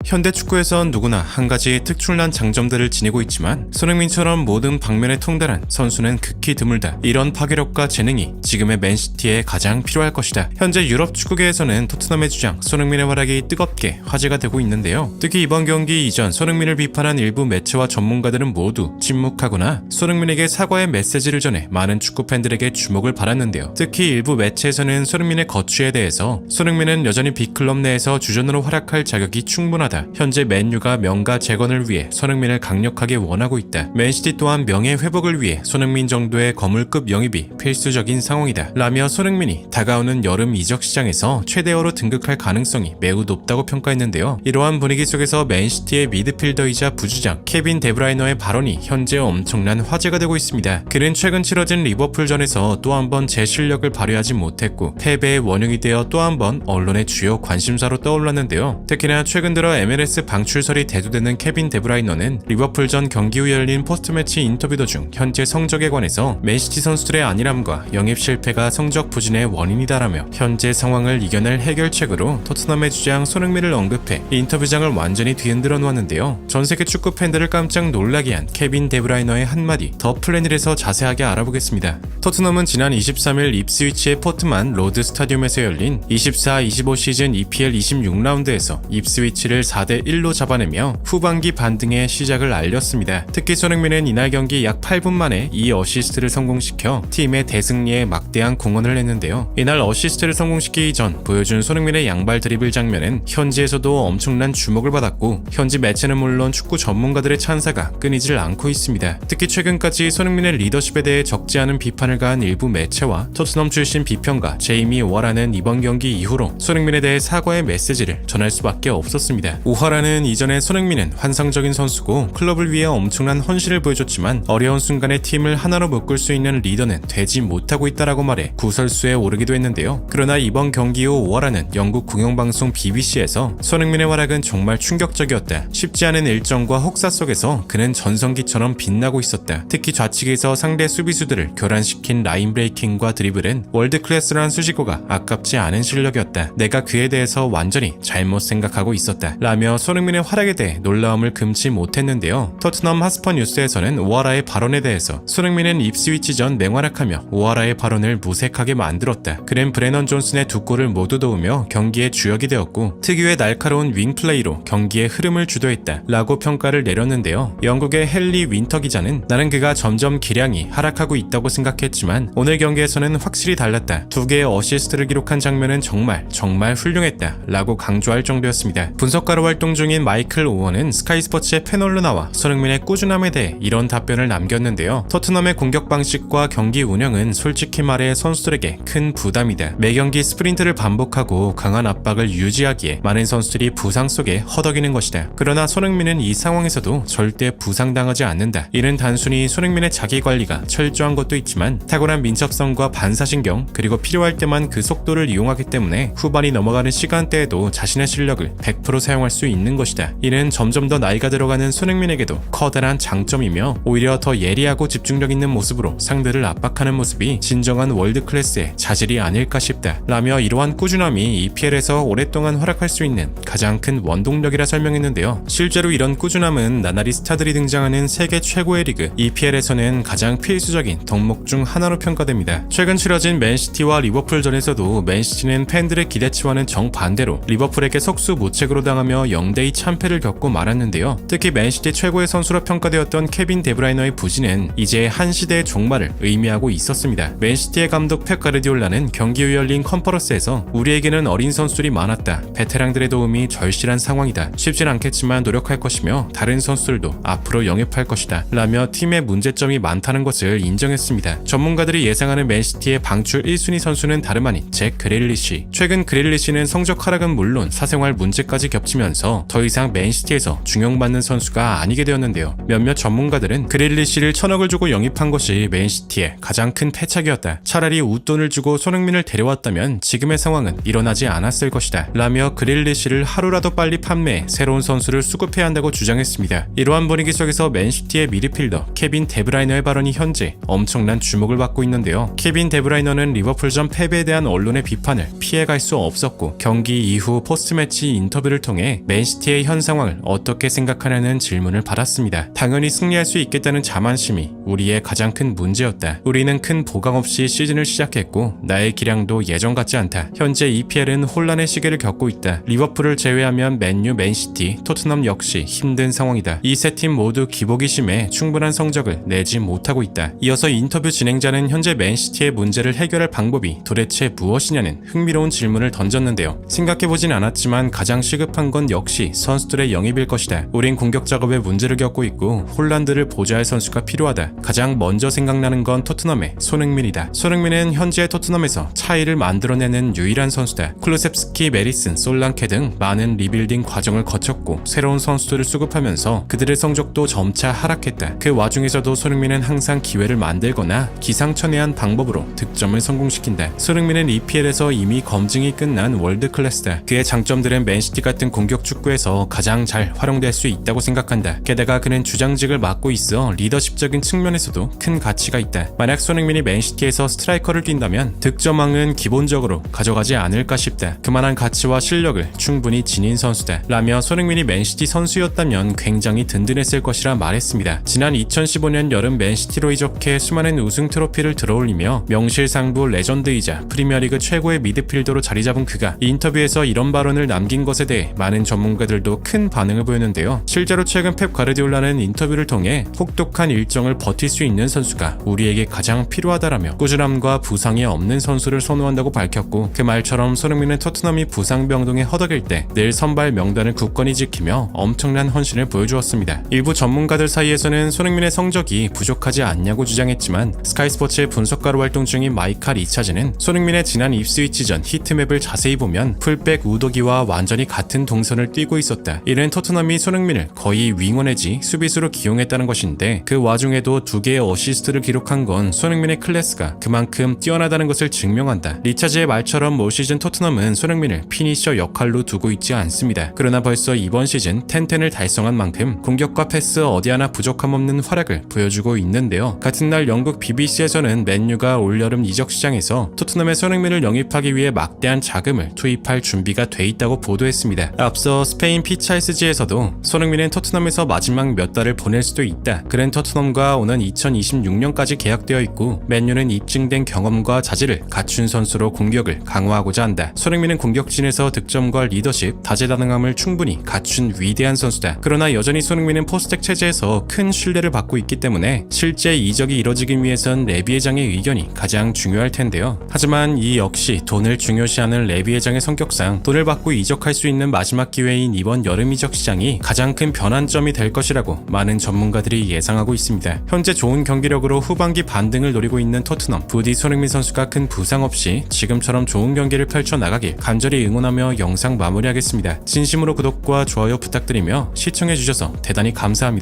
현대 축구에선 누구나 한 가지 특출난 장점들을 지니고 있지만 손흥민처럼 모든 방면에 통달한 선수는 극히 드물다. 이런 파괴력과 재능이 지금의 맨시티에 가장 필요할 것이다. 현재 유럽 축구계에서는 토트넘의 주장 손흥민의 활약이 뜨겁게 화제가 되고 있는데요. 특히 이번 경기 이전 손흥민을 비판한 일부 매체와 전문가들은 모두 침묵하거나 손흥민에게 사과의 메시지를 전해 많은 축구 팬들에게 주목을 받았는데요. 특히 일부 매체에서는 손흥민의 거취에 대해서 손흥민은 여전히 빅클럽 내에서 주전으로 활약할 자격이 충분하다. 현재 맨유가 명가 재건을 위해 손흥민을 강력하게 원하고 있다. 맨시티 또한 명예 회복을 위해 손흥민 정도의 거물급 영입이 필수적인 상황이다. 라며 손흥민이 다가오는 여름 이적 시장에서 최대어로 등극할 가능성이 매우 높다고 평가했는데요. 이러한 분위기 속에서 맨시티의 미드필더이자 부주장 케빈 데브라이너의 발언이 현재 엄청난 화제가 되고 있습니다. 그는 최근 치러진 리버풀전에서 또 한 번 제 실력을 발휘하지 못했고 패배의 원흉이 되어 또 한 번 언론의 주요 관심사로 떠올랐는데요. 특히나 최근 들어 MLS 방출설이 대두되는 케빈 데브라이너는 리버풀전 경기 후 열린 포스트매치 인터뷰 도중 현재 성적에 관해서 맨시티 선수들의 안일함과 영입 실패가 성적 부진의 원인이다라며 현재 상황을 이겨낼 해결책으로 토트넘의 주장 손흥민을 언급해 인터뷰장을 완전히 뒤흔들어 놓았는데요. 전세계 축구 팬들을 깜짝 놀라게 한 케빈 데브라이너의 한마디, 더 플래닛에서 자세하게 알아보겠습니다. 토트넘은 지난 23일 입스위치의 포트만 로드 스타디움에서 열린 24-25 시즌 EPL 26라운드에서 입스위치를 4대1로 잡아내며 후반기 반등의 시작을 알렸습니다. 특히 손흥민은 이날 경기 약 8분 만에 2어시스트를 성공시켜 팀의 대승리에 막대한 공헌을 했는데요. 이날 어시스트를 성공시키기 전 보여준 손흥민의 양발 드리블 장면은 현지에서도 엄청난 주목을 받았고 현지 매체는 물론 축구 전문가들의 찬사가 끊이질 않고 있습니다. 특히 최근까지 손흥민의 리더십에 대해 적지 않은 비판을 가한 일부 매체와 토트넘 출신 비평가 제이미 오하라는 이번 경기 이후로 손흥민에 대해 사과의 메시지를 전할 수밖에 없었습니다. 오하라는 이전에 손흥민은 환상적인 선수고 클럽을 위해 엄청난 헌신을 보여줬지만 어려운 순간에 팀을 하나로 묶을 수 있는 리더는 되지 못하고 있다라고 말해 구설수에 오르기도 했는데요. 그러나 이번 경기 후 오하라는 영국 공영방송 BBC에서 손흥민의 활약은 정말 충격적이었다. 쉽지 않은 일정과 혹사 속에서 그는 전성기처럼 빛나고 있었다. 특히 좌측에서 상대 수비수들을 교란시킨 라인 브레이킹과 드리블은 월드클래스라는 수식어가 아깝지 않은 실력이었다. 내가 그에 대해서 완전히 잘못 생각하고 있었다. 라며 손흥민의 활약에 대해 놀라움을 금치 못했는데요. 토트넘 하스퍼 뉴스에서는 오하라의 발언에 대해서 손흥민은 입스위치전 맹활약하며 오하라의 발언을 무색하게 만들었다. 그는 브레넌 존슨의 두 골을 모두 도우며 경기의 주역이 되었고 특유의 날카로운 윙플레이로 경기의 흐름을 주도했다. 라고 평가를 내렸는데요. 영국의 헨리 윈터 기자는 나는 그가 점점 기량이 하락하고 있다고 생각했지만 오늘 경기에서는 확실히 달랐다. 두 개의 어시스트를 기록한 장면은 정말 훌륭했다. 라고 강조할 정도였습니다. 분석가로 활동 중인 마이클 오원은 스카이 스포츠의 패널로 나와 손흥민의 꾸준함에 대해 이런 답변을 남겼는데요. 토트넘의 공격 방식과 경기 운영은 솔직히 말해 선수들에게 큰 부담이다. 매 경기 스프린트를 반복하고 강한 압박을 유지하기에 많은 선수들이 부상 속에 허덕이는 것이다. 그러나 손흥민은 이 상황에서도 절대 부상당하지 않는다. 이는 단순히 손흥민의 자기관리가 철저한 것도 있지만 탁월한 민첩성과 반사신경 그리고 필요할 때만 그 속도를 이용하기 때문에 후반이 넘어가는 시간대에도 자신의 실력을 100% 사용할 수 있는 것이다. 이는 점점 더 나이가 들어가는 손흥민에게도 커다란 장점이며 오히려 더 예리하고 집중력 있는 모습으로 상대를 압박하는 모습이 진정한 월드클래스의 자질이 아닐까 싶다. 라며 이러한 꾸준함이 EPL에서 오랫동안 활약할 수 있는 가장 큰 원동력이라 설명했는데요. 실제로 이런 꾸준함은 나날이 스타들이 등장하는 세계 최고의 리그 EPL에서는 가장 필수적인 덕목 중 하나로 평가됩니다. 최근 치러진 맨시티와 리버풀전에서도 맨시티는 팬들의 기대치와는 정반대로 리버풀에게 속수무책으로 당하며 0대2 참패를 겪고 말았는데요. 특히 맨시티 최고의 선수로 평가되었던 케빈 데브라이너의 부진은 이제 한 시대의 종말을 의미하고 있었습니다. 맨시티의 감독 펩 가르디올라는 경기 후 열린 컨퍼런스에서 우리에게는 어린 선수들이 많았다. 베테랑들의 도움이 절실한 상황이다. 쉽진 않겠지만 노력할 것이며 다른 선수들도 앞으로 영입할 것이다. 라며 팀의 문제점이 많다는 것을 인정했습니다. 전문가들이 예상하는 맨시티의 방출 1순위 선수는 다름 아닌 잭 그릴리시. 최근 그릴리시는 성적 하락은 물론 사생활 문제까지 겹치면서 더 이상 맨시티에서 중용받는 선수가 아니게 되었는데요. 몇몇 전문가들은 그릴리시를 1,000억을 주고 영입한 것이 맨시티의 가장 큰 패착이었다. 차라리 웃돈을 주고 손흥민을 데려왔다면 지금의 상황은 일어나지 않았을 것이다. 라며 그릴리시를 하루라도 빨리 판매해 새로운 선수를 수급해야 한다고 주장했습니다. 이러한 분위기 속에서 맨시티의 미드필더 케빈 데브라이너의 발언이 현재 엄청난 주목을 받고 있는데요. 케빈 데브라이너는 리버풀전 패배에 대한 언론의 비판을 피해갈 수 없었고 경기 이후 포스트매치 인터뷰를 통해 통해 맨시티의 현 상황을 어떻게 생각하냐는 질문을 받았습니다. 당연히 승리할 수 있겠다는 자만심이 우리의 가장 큰 문제였다. 우리는 큰 보강 없이 시즌을 시작했고 나의 기량도 예전 같지 않다. 현재 EPL은 혼란의 시기를 겪고 있다. 리버풀을 제외하면 맨유, 맨시티, 토트넘 역시 힘든 상황이다. 이 세 팀 모두 기복이 심해 충분한 성적을 내지 못하고 있다. 이어서 인터뷰 진행자는 현재 맨시티의 문제를 해결할 방법이 도대체 무엇이냐는 흥미로운 질문을 던졌는데요. 생각해보진 않았지만 가장 시급한 건 역시 선수들의 영입일 것이다. 우린 공격 작업에 문제를 겪고 있고 홀란드를 보좌할 선수가 필요하다. 가장 먼저 생각나는 건 토트넘의 손흥민이다. 손흥민은 현재 토트넘에서 차이를 만들어내는 유일한 선수다. 클루셉스키, 메리슨, 솔랑케 등 많은 리빌딩 과정을 거쳤고 새로운 선수들을 수급하면서 그들의 성적도 점차 하락했다. 그 와중에서도 손흥민은 항상 기회를 만들거나 기상천외한 방법으로 득점을 성공시킨다. 손흥민은 EPL에서 이미 검증이 끝난 월드 클래스다. 그의 장점들은 맨시티 같은 공격 축구에서 가장 잘 활용될 수 있다고 생각한다. 게다가 그는 주장직을 맡고 있어 리더십적인 측면에서도 큰 가치가 있다. 만약 손흥민이 맨시티에서 스트라이커를 뛴다면 득점왕은 기본적으로 가져가지 않을까 싶다. 그만한 가치와 실력을 충분히 지닌 선수다. 라며 손흥민이 맨시티 선수였다면 굉장히 든든했을 것이라 말했습니다. 지난 2015년 여름 맨시티로 이적해 수많은 우승 트로피를 들어올리며 명실상부 레전드이자 프리미어리그 최고의 미드필더로 자리잡은 그가 인터뷰에서 이런 발언을 남긴 것에 대해 많은 전문가들도 큰 반응을 보였는데요. 실제로 최근 펩 가르디올라는 인터뷰를 통해 혹독한 일정을 버틸 수 있는 선수가 우리에게 가장 필요하다라며 꾸준함과 부상이 없는 선수를 선호한다고 밝혔고 그 말처럼 손흥민은 토트넘이 부상 병동에 허덕일 때 늘 선발 명단을 굳건히 지키며 엄청난 헌신을 보여주었습니다. 일부 전문가들 사이에서는 손흥민의 성적이 부족하지 않냐고 주장했지만 스카이스포츠의 분석가로 활동 중인 마이카 리차즈는 손흥민의 지난 입스위치전 히트맵을 자세히 보면 풀백 우도기와 완전히 같은 동선을 뛰고 있었다. 이는 토트넘이 손흥민을 거의 윙어 내지 수비수로 기용했다는 것인데 그 와중에도 2개의 어시스트를 기록한 건 손흥민의 클래스가 그만큼 뛰어나다는 것을 증명한다. 리차즈의 말처럼 올 시즌 토트넘은 손흥민을 피니셔 역할로 두고 있지 않습니다. 그러나 벌써 이번 시즌 10-10을 달성한 만큼 공격과 패스 어디 하나 부족함 없는 활약을 보여주고 있는데요. 같은 날 영국 BBC에서는 맨유가 올여름 이적 시장에서 토트넘의 손흥민을 영입하기 위해 막대한 자금을 투입할 준비가 돼 있다고 보도했습니다. 앞서 스페인 피차이스지에서도 손흥민은 토트넘에서 마지막 몇 달을 보낼 수도 있다. 그는 토트넘과 오는 2026년까지 계약되어 있고 맨유는 입증된 경험과 자질을 갖춘 선수로 공격을 강화하고자 한다. 손흥민은 공격진에서 득점과 리더십, 다재다능함을 충분히 갖춘 위대한 선수다. 그러나 여전히 손흥민은 포스텍 체제에서 큰 신뢰를 받고 있기 때문에 실제 이적이 이뤄지기 위해선 레비 회장의 의견이 가장 중요할 텐데요. 하지만 이 역시 돈을 중요시하는 레비 회장의 성격상 돈을 받고 이적할 수 있는 마지막 기회인 이번 여름 이적 시장이 가장 큰 변환점이 될 것이라고 많은 전문가들이 예상하고 있습니다. 현재 좋은 경기력으로 후반기 반등을 노리고 있는 토트넘, 부디 손흥민 선수가 큰 부상 없이 지금처럼 좋은 경기를 펼쳐나가길 간절히 응원하며 영상 마무리하겠습니다. 진심으로 구독과 좋아요 부탁드리며 시청해주셔서 대단히 감사합니다.